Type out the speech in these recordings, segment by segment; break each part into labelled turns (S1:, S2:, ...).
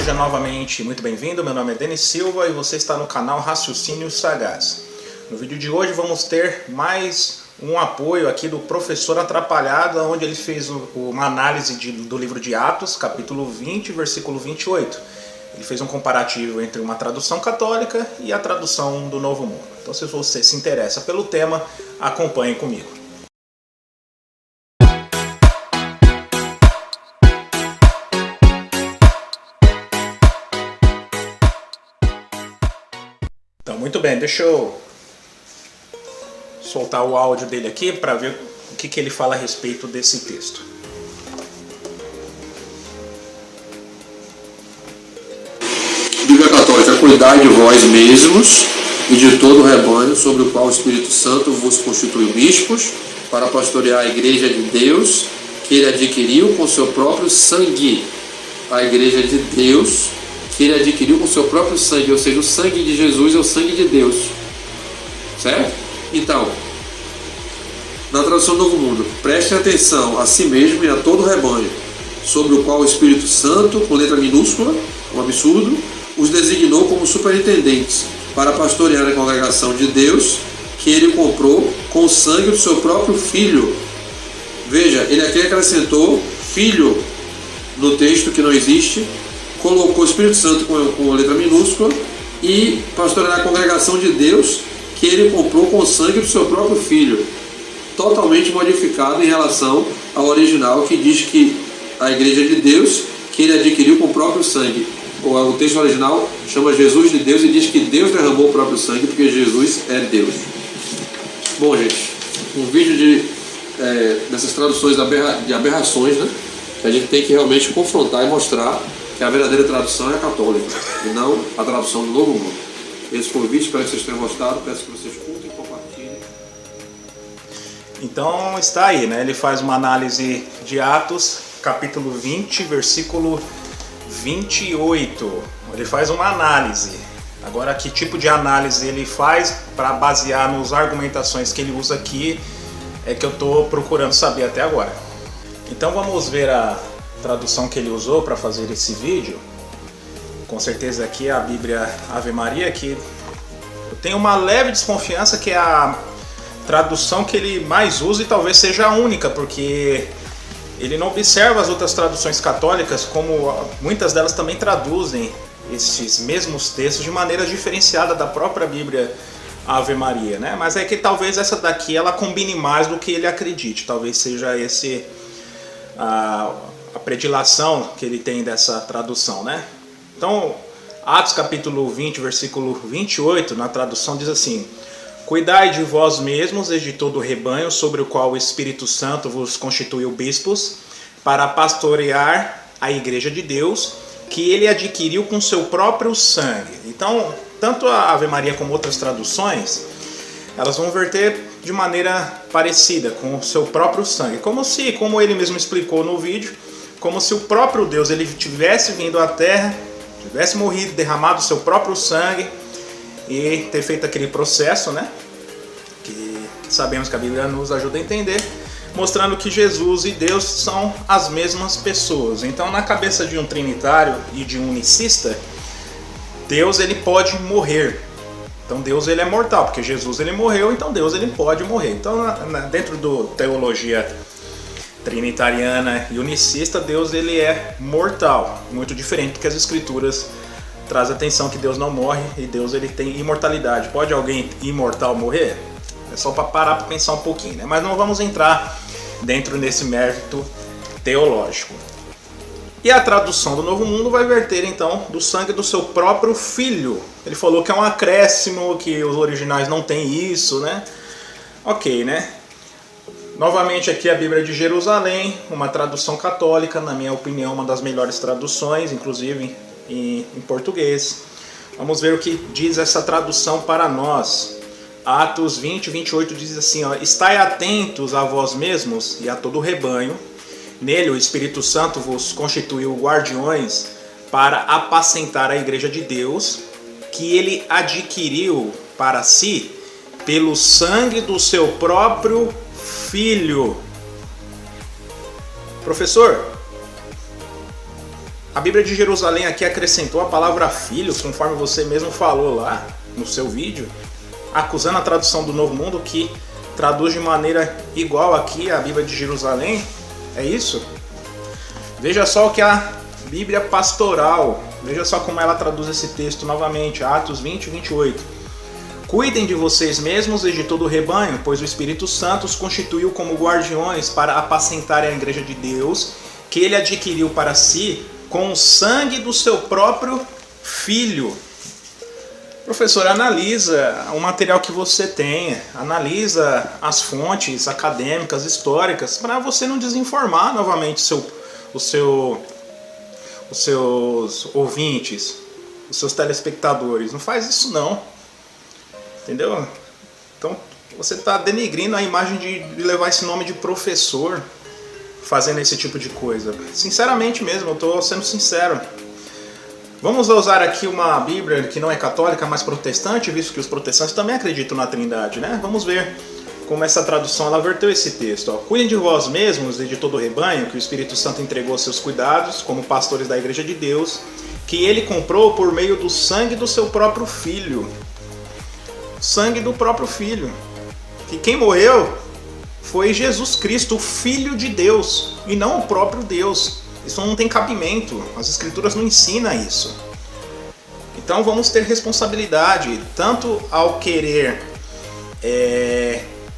S1: seja novamente muito bem-vindo. Meu nome é Denis Silva e você está no canal Raciocínio Sagaz. No vídeo de hoje vamos ter mais um apoio aqui do Professor Atrapalhado, onde ele fez uma análise do livro de Atos, capítulo 20, versículo 28. Ele fez um comparativo entre uma tradução católica e a tradução do Novo Mundo. Então, se você se interessa pelo tema, acompanhe comigo. Então, muito bem, deixa eu soltar o áudio dele aqui para ver o que ele fala a respeito desse texto.
S2: Bíblia Católica, cuidai de vós mesmos e de todo o rebanho sobre o qual o Espírito Santo vos constituiu bispos para pastorear a igreja de Deus que ele adquiriu com seu próprio sangue. A igreja de Deus que ele adquiriu com seu próprio sangue, ou seja, o sangue de Jesus é o sangue de Deus. Certo? Então, na tradução do Novo Mundo, preste atenção a si mesmo e a todo o rebanho, sobre o qual o Espírito Santo, com letra minúscula, um absurdo, os designou como superintendentes para pastorear a congregação de Deus que ele comprou com o sangue do seu próprio Filho. Veja, ele aqui acrescentou Filho no texto que não existe, colocou o Espírito Santo com letra minúscula e pastorear a congregação de Deus que ele comprou com o sangue do seu próprio Filho. Totalmente modificado em relação ao original, que diz que a igreja de Deus que ele adquiriu com o próprio sangue. O texto original chama Jesus de Deus e diz que Deus derramou o próprio sangue porque Jesus é Deus. Bom, gente, um vídeo dessas traduções de aberrações, né? Que a gente tem que realmente confrontar e mostrar que a verdadeira tradução é a católica e não a tradução do Novo Mundo. Esse foi o vídeo, espero que vocês tenham gostado, peço que vocês curtem e compartilhem.
S1: Então está aí, né? Ele faz uma análise de Atos, capítulo 20, versículo 28. Ele faz uma análise. Agora, que tipo de análise ele faz para basear nas argumentações que ele usa aqui é que eu estou procurando saber até agora. Então vamos ver a tradução que ele usou para fazer esse vídeo. Com certeza aqui é a Bíblia Ave Maria, que eu tenho uma leve desconfiança que é a tradução que ele mais usa e talvez seja a única, porque ele não observa as outras traduções católicas, como muitas delas também traduzem esses mesmos textos de maneira diferenciada da própria Bíblia Ave Maria, né? Mas é que talvez essa daqui ela combine mais do que ele acredite, talvez seja esse a predilação que ele tem dessa tradução, né? Então, Atos capítulo 20, versículo 28, na tradução diz assim: cuidai de vós mesmos e de todo o rebanho sobre o qual o Espírito Santo vos constituiu bispos para pastorear a igreja de Deus que ele adquiriu com seu próprio sangue. Então, tanto a Ave Maria como outras traduções, elas vão verter de maneira parecida, com o seu próprio sangue. Como ele mesmo explicou no vídeo, como se o próprio Deus ele tivesse vindo à Terra, tivesse morrido, derramado o seu próprio sangue e ter feito aquele processo, né? Que sabemos que a Bíblia nos ajuda a entender, mostrando que Jesus e Deus são as mesmas pessoas. Então, na cabeça de um trinitário e de um unicista, Deus ele pode morrer. Então Deus ele é mortal, porque Jesus ele morreu, então Deus ele pode morrer. Então, dentro do teologia trinitariana e unicista, Deus ele é mortal, muito diferente do que as escrituras traz atenção, que Deus não morre e Deus ele tem imortalidade. Pode alguém imortal morrer? É só para parar para pensar um pouquinho, né? Mas não vamos entrar dentro desse mérito teológico. E a tradução do Novo Mundo vai verter então do sangue do seu próprio Filho. Ele falou que é um acréscimo, que os originais não têm isso, né? Ok, né? Novamente aqui a Bíblia de Jerusalém, uma tradução católica, na minha opinião, uma das melhores traduções, inclusive em português. Vamos ver o que diz essa tradução para nós. Atos 20, 28 diz assim, ó: estai atentos a vós mesmos e a todo o rebanho, nele o Espírito Santo vos constituiu guardiões para apacentar a igreja de Deus, que ele adquiriu para si pelo sangue do seu próprio Filho. Professor, A Bíblia de Jerusalém aqui acrescentou a palavra filho, conforme você mesmo falou lá no seu vídeo, acusando a tradução do Novo Mundo, que traduz de maneira igual aqui a Bíblia de Jerusalém. É isso? Veja só o que a Bíblia Pastoral, veja só como ela traduz esse texto novamente, Atos 20, 28. Cuidem de vocês mesmos e de todo o rebanho, pois o Espírito Santo os constituiu como guardiões para apacentarem a igreja de Deus, que ele adquiriu para si com o sangue do seu próprio Filho. Professor, analisa o material que você tem, analisa as fontes acadêmicas, históricas, para você não desinformar novamente os seus ouvintes, os seus telespectadores. Não faz isso não, entendeu? Então você está denigrindo a imagem de levar esse nome de professor, fazendo esse tipo de coisa. Sinceramente mesmo, eu estou sendo sincero. Vamos usar aqui uma Bíblia que não é católica, mas protestante, visto que os protestantes também acreditam na Trindade, né? Vamos ver como essa tradução ela verteu esse texto. Cuidem de vós mesmos e de todo o rebanho, que o Espírito Santo entregou aos seus cuidados, como pastores da igreja de Deus, que ele comprou por meio do sangue do seu próprio Filho. Sangue do próprio Filho. Que quem morreu foi Jesus Cristo, o Filho de Deus, e não o próprio Deus. Isso não tem cabimento, as Escrituras não ensinam isso. Então vamos ter responsabilidade, tanto ao querer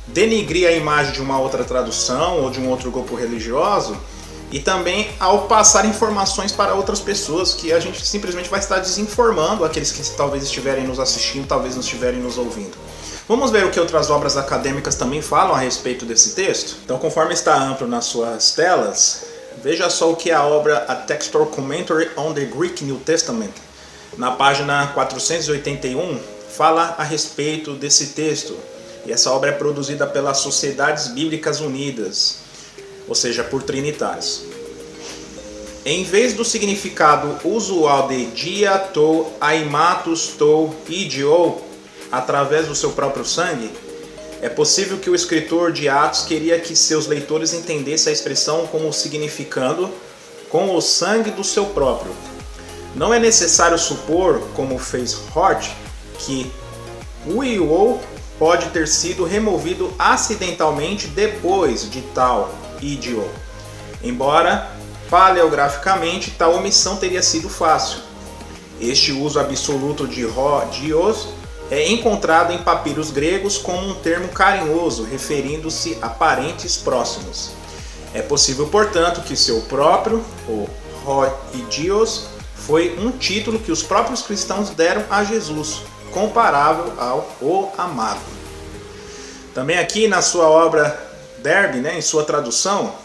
S1: denigrir a imagem de uma outra tradução ou de um outro grupo religioso, e também ao passar informações para outras pessoas, que a gente simplesmente vai estar desinformando aqueles que talvez estiverem nos assistindo, talvez não estiverem nos ouvindo. Vamos ver o que outras obras acadêmicas também falam a respeito desse texto? Então, conforme está amplo nas suas telas, veja só o que a obra A Textual Commentary on the Greek New Testament, na página 481, fala a respeito desse texto. E essa obra é produzida pelas Sociedades Bíblicas Unidas, ou seja, por trinitários. Em vez do significado usual de dia, tou, aimatus, tou, idio, através do seu próprio sangue, é possível que o escritor de Atos queria que seus leitores entendessem a expressão como significando com o sangue do seu próprio. Não é necessário supor, como fez Hort, que o iou pode ter sido removido acidentalmente depois de tal idio. Embora, paleograficamente, tal omissão teria sido fácil. Este uso absoluto de ro, dios, é encontrado em papiros gregos como um termo carinhoso, referindo-se a parentes próximos. É possível, portanto, que seu próprio, o ro e dios, foi um título que os próprios cristãos deram a Jesus, comparável ao o amado. Também aqui na sua obra Derby, em sua tradução,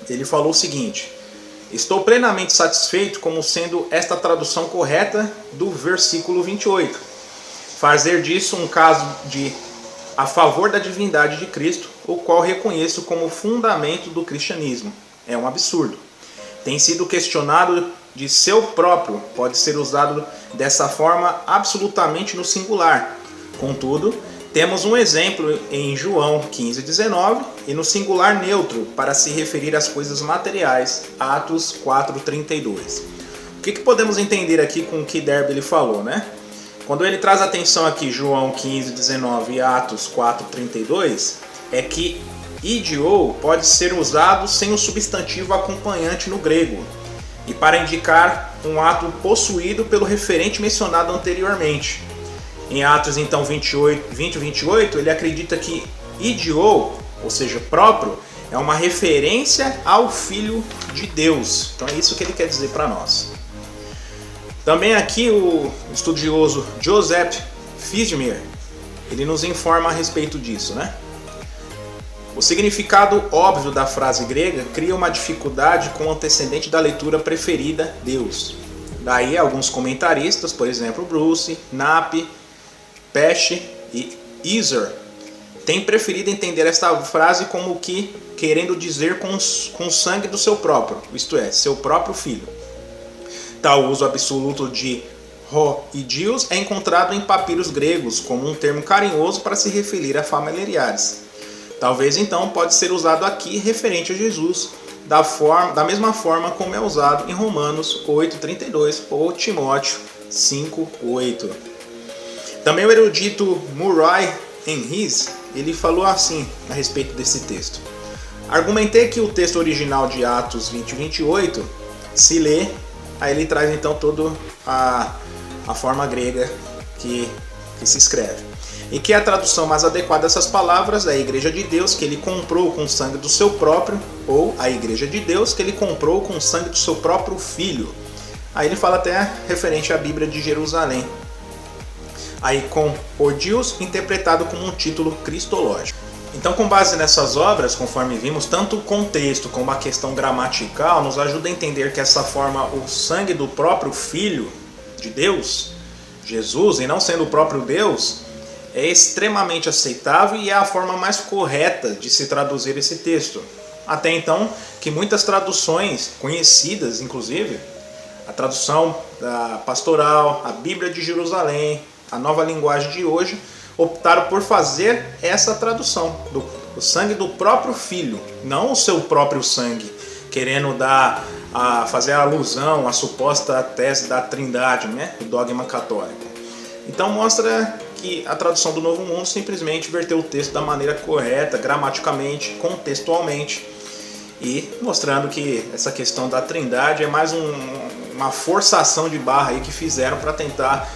S1: ele falou o seguinte: estou plenamente satisfeito como sendo esta tradução correta do versículo 28. Fazer disso um caso de a favor da divindade de Cristo, o qual reconheço como fundamento do cristianismo. É um absurdo. Tem sido questionado de seu próprio, pode ser usado dessa forma absolutamente no singular. Contudo, temos um exemplo em João 15:19 e no singular neutro para se referir às coisas materiais, Atos 4:32. O que podemos entender aqui com o que Derby ele falou, Quando ele traz atenção aqui, João 15:19 e Atos 4:32, é que idio pode ser usado sem o substantivo acompanhante no grego, e para indicar um ato possuído pelo referente mencionado anteriormente. Em Atos, então, 20:28, ele acredita que idio, ou seja, próprio, é uma referência ao Filho de Deus. Então é isso que ele quer dizer para nós. Também aqui o estudioso Joseph Fiedmer, ele nos informa a respeito disso, O significado óbvio da frase grega cria uma dificuldade com o antecedente da leitura preferida, Deus. Daí alguns comentaristas, por exemplo Bruce, Knapp, Pesce e Iser, têm preferido entender esta frase como que querendo dizer com o sangue do seu próprio, isto é, seu próprio filho. Tal uso absoluto de ro e dios é encontrado em papiros gregos como um termo carinhoso para se referir a familiares. Talvez então pode ser usado aqui referente a Jesus, da mesma forma como é usado em Romanos 8,32 ou Timóteo 5,8. Também o erudito Murray Henries, ele falou assim a respeito desse texto. Argumentei que o texto original de Atos 20:28 se lê, aí ele traz então toda a forma grega que se escreve. E que a tradução mais adequada dessas palavras é a Igreja de Deus que ele comprou com o sangue do seu próprio, ou a Igreja de Deus que ele comprou com o sangue do seu próprio Filho. Aí ele fala até referente à Bíblia de Jerusalém. Aí com Odios interpretado como um título cristológico. Então, com base nessas obras, conforme vimos, tanto o contexto como a questão gramatical nos ajuda a entender que essa forma, o sangue do próprio Filho de Deus, Jesus, e não sendo o próprio Deus, é extremamente aceitável e é a forma mais correta de se traduzir esse texto. Até então, que muitas traduções conhecidas, inclusive, a tradução da pastoral, a Bíblia de Jerusalém, a nova linguagem de hoje, optaram por fazer essa tradução do sangue do próprio Filho, não o seu próprio sangue, querendo fazer a alusão à suposta tese da Trindade, né, o dogma católico. Então mostra que a tradução do Novo Mundo simplesmente verteu o texto da maneira correta, gramaticalmente, contextualmente, e mostrando que essa questão da Trindade é mais uma forçação de barra aí que fizeram para tentar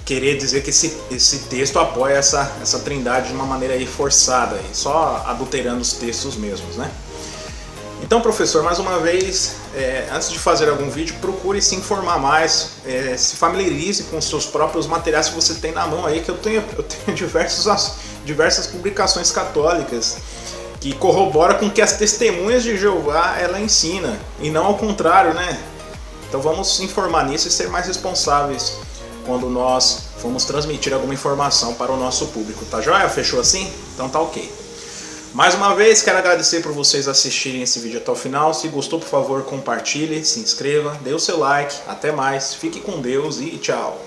S1: querer dizer que esse texto apoia essa Trindade de uma maneira aí forçada, aí, só adulterando os textos mesmos, né? Então, professor, mais uma vez, antes de fazer algum vídeo, procure se informar mais, se familiarize com os seus próprios materiais que você tem na mão aí, que eu tenho diversas publicações católicas que corroboram com o que as testemunhas de Jeová ela ensina, e não ao contrário, né? Então vamos se informar nisso e ser mais responsáveis quando nós formos transmitir alguma informação para o nosso público, tá joia? Fechou assim? Então tá ok. Mais uma vez, quero agradecer por vocês assistirem esse vídeo até o final. Se gostou, por favor, compartilhe, se inscreva, dê o seu like. Até mais, fique com Deus e tchau!